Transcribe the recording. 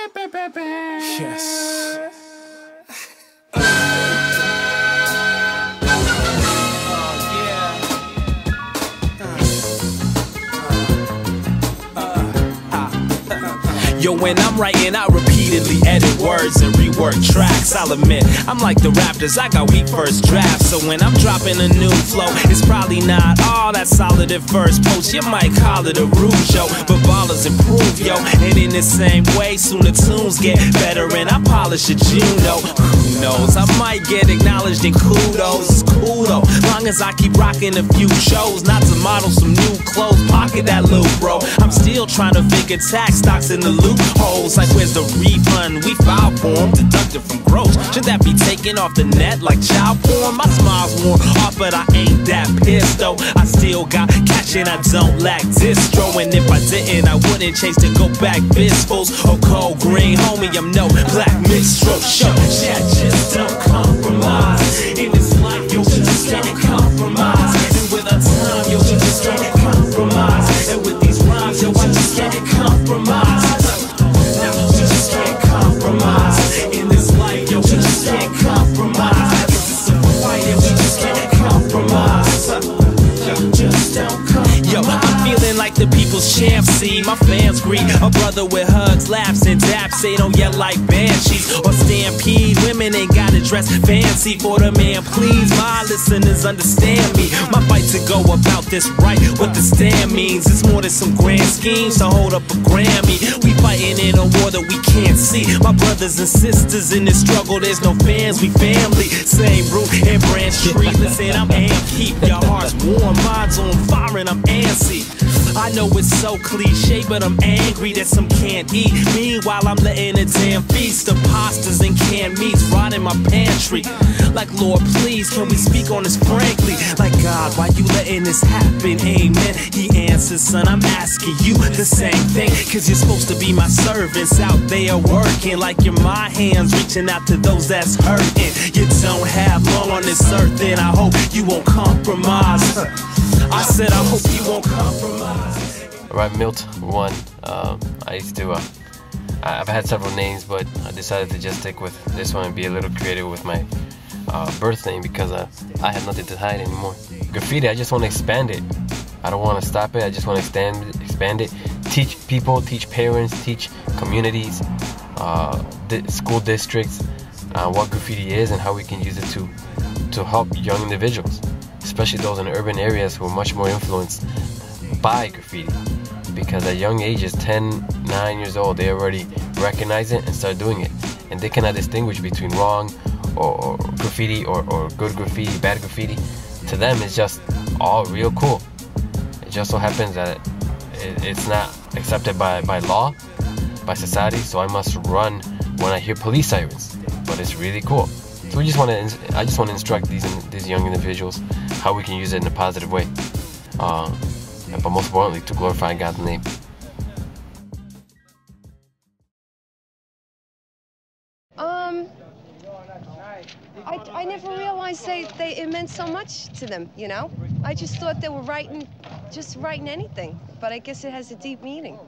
Yes. Yo, when I'm writing, I repeatedly edit words and rework tracks. I'll admit, I'm like the Raptors, I got weak first drafts. So when I'm dropping a new flow, it's probably not all that solid at first post. You might call it a rude show, but ballers improve, yo. And in the same way, soon the tunes get better and I polish a Juno. Who knows, I might get acknowledged in kudos. It's cool though, long as I keep rocking a few shows. Not to model some new clothes, pocket that loot, bro. I'm still trying to figure tax stocks in the loopholes. Like where's the refund? We filed for them, deducted from gross. Should that be taken off the net like child porn? My smile's worn off, but I ain't that pissed though. I still got cash and I don't lack distro. And if I didn't, I wouldn't chase to go back fistfuls or cold green. Homie, I'm no black minstrel show. Shit, I just don't compromise. In this life, yo, we just don't compromise. And with our time, yo, we just don't compromise. And with these rhymes, yo, I just can't compromise. Now, we just can't compromise. In this life, yo, we just can't compromise. It's a fight and we just can't compromise. Just don't compromise. Yo, I'm feeling like the people's champ. See, my fans greet a brother with hugs, laughs, and daps. They don't yell like banshees or stampede. Women ain't gotta dress fancy for the man, please. My listeners understand me. My fight to go about this right, what the stand means. It's more than some grand schemes to hold up a Grammy. We fighting in a war that we can't see. My brothers and sisters in this struggle, there's no fans, we family. Same root and branch tree. Listen, I'm amped, keep your hearts warm. Mine's on fire and I'm antsy. I know it's so cliche, but I'm angry that some can't eat. Meanwhile, I'm letting a damn feast of pastas and canned meats rot in my pantry. Like, Lord, please, can we speak on this frankly? Like, God, why you letting this happen? Amen. He answers, son, I'm asking you the same thing. Cause you're supposed to be my servants out there working. Like you're my hands reaching out to those that's hurting. You don't have long on this earth, and I hope you won't compromise. I said I hope you won't compromise. Alright, Milt 1. I used to, I've had several names, but I decided to just stick with this one and be a little creative with my birth name because I had nothing to hide anymore. Graffiti, I just want to expand it. I don't want to stop it, I just want to expand it. Teach people, teach parents, teach communities, school districts, what graffiti is and how we can use it to help young individuals, especially those in urban areas who are much more influenced by graffiti. Because at young ages, 10, 9 years old, they already recognize it and start doing it. And they cannot distinguish between wrong or graffiti or good graffiti, bad graffiti. To them, it's just all real cool. It just so happens that it's not accepted by law, by society, so I must run when I hear police sirens. But it's really cool. So I just want to instruct these young individuals how we can use it in a positive way. But most importantly, to glorify God's name. I never realized it meant so much to them, you know? I just thought they were writing anything, but I guess it has a deep meaning.